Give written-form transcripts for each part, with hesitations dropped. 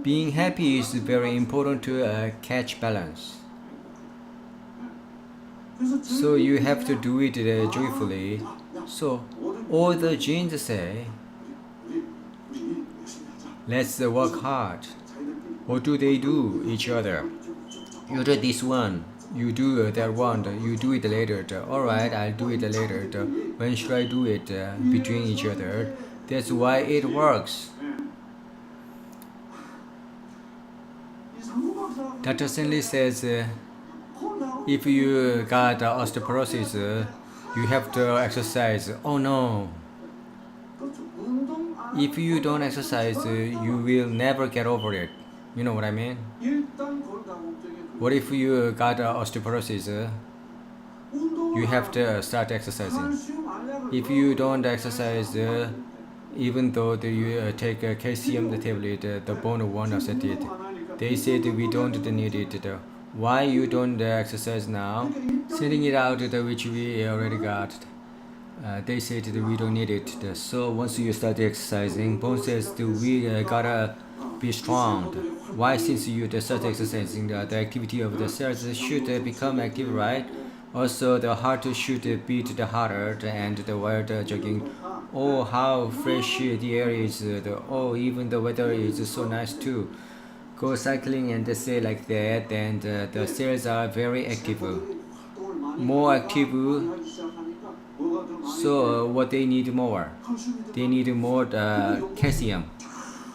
Being happy is very important to catch balance. So you have to do it joyfully. So all the Jains say, let's work hard. What do they do each other? You do this one, you do that one, you do it later. Alright, I'll do it later. When should I do it? Between each other. That's why it works. Dr. Stanley says if you got osteoporosis, you have to exercise. Oh no! If you don't exercise, you will never get over it. You know what I mean? What if you got osteoporosis? You have to start exercising. If you don't exercise, even though you take a calcium tablet, the bone won't accept it. They said we don't need it. Why you don't exercise now? Sending it out which we already got. They said we don't need it. So once you start exercising, bone says we gotta be strong. Why? Since you start exercising, the activity of the cells should become active, right? Also, the heart should beat the harder, and the while jogging. Oh, how fresh the air is! Even the weather is so nice too. Go cycling and say like that, and the cells are very active, more active. So what they need more? They need more calcium.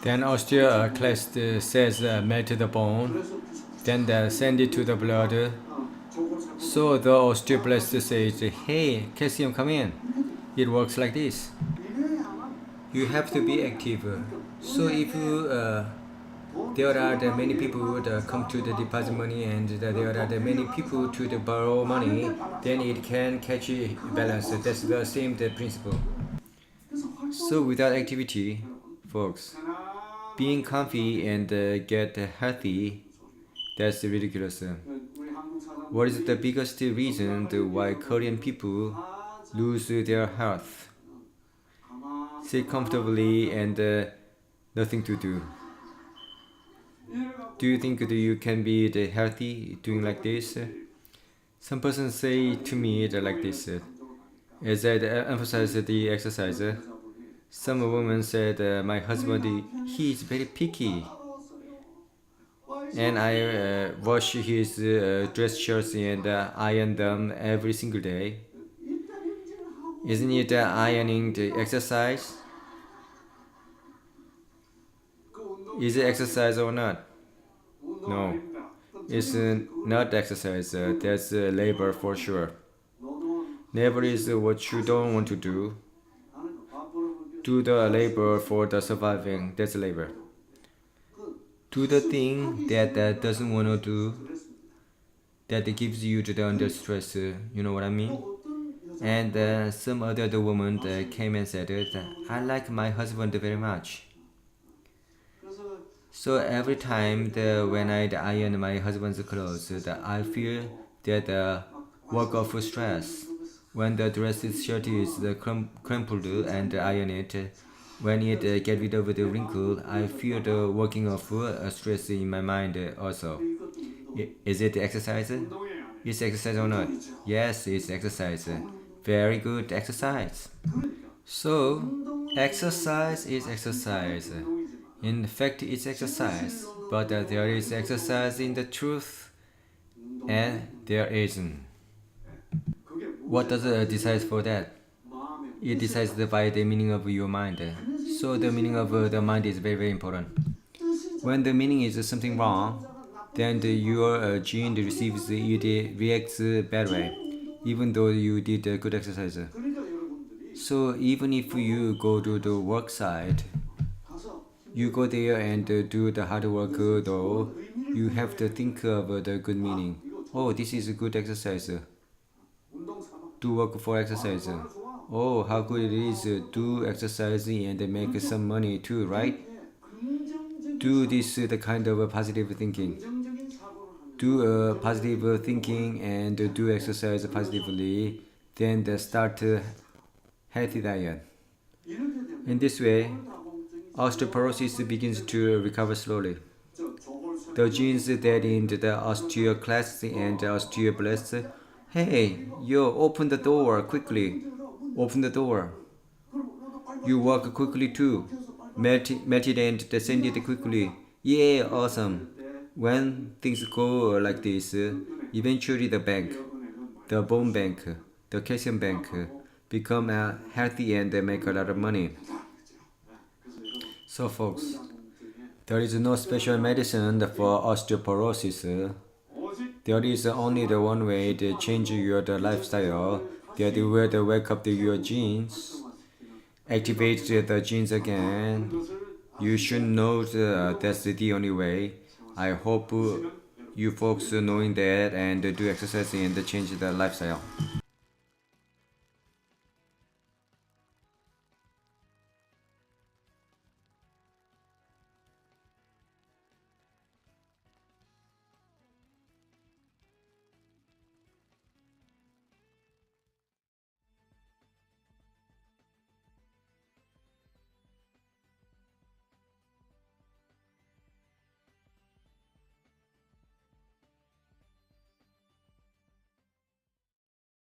Then osteoclast says melt the bone, then send it to the blood. So the osteoblast says, hey, calcium come in. It works like this. You have to be active. So if there are many people that come to the deposit money and there are many people to the borrow money, then it can catch a balance. That's the same principle. So without activity, folks, being comfy and get healthy, that's ridiculous. What is the biggest reason why Korean people lose their health? Sit comfortably and nothing to do. Do you think that you can be healthy doing like this? Some persons say to me like this, as I emphasize the exercise. Some women said, my husband, he is very picky. And I wash his dress shirts and iron them every single day. Isn't it ironing the exercise? Is it exercise or not? No, it's not exercise. That's labor for sure. Labor is what you don't want to do. Do the labor for the surviving. That's labor. Do the thing that doesn't want to do. That gives you the under stress. You know what I mean? And some other woman came and said, I like my husband very much. So every time when I iron my husband's clothes, I feel that work of stress. When the dress shirt is crumpled and iron it, when it get rid of the wrinkle, I feel the working of stress in my mind also. Is it exercise? Is exercise or not? Yes, it's exercise. Very good exercise. So, exercise is exercise. In fact, it's exercise, but there is exercise in the truth, and there isn't. What does it decide for that? It decides by the meaning of your mind. So the meaning of the mind is very, very important. When the meaning is something wrong, then your gene receives it reacts bad way, even though you did good exercise. So even if you go to the work site, you go there and do the hard work though, you have to think of the good meaning. Oh, this is a good exercise. Do work for exercise. Oh, how good it is to do exercise and make some money too, right? Do this the kind of positive thinking. Do positive thinking and do exercise positively, then start healthy diet. In this way, osteoporosis begins to recover slowly. The genes that in the osteoclast and osteoblasts. Hey, yo, open the door quickly. Open the door. You walk quickly too. Melted and descended quickly. Yeah, awesome. When things go like this, eventually the bone bank, the calcium bank, become healthy and make a lot of money. So, folks, there is no special medicine for osteoporosis. There is only the one way to change your lifestyle. That will wake up your genes, activate the genes again. You should know that's the only way. I hope you folks knowing that and do exercising and change the lifestyle.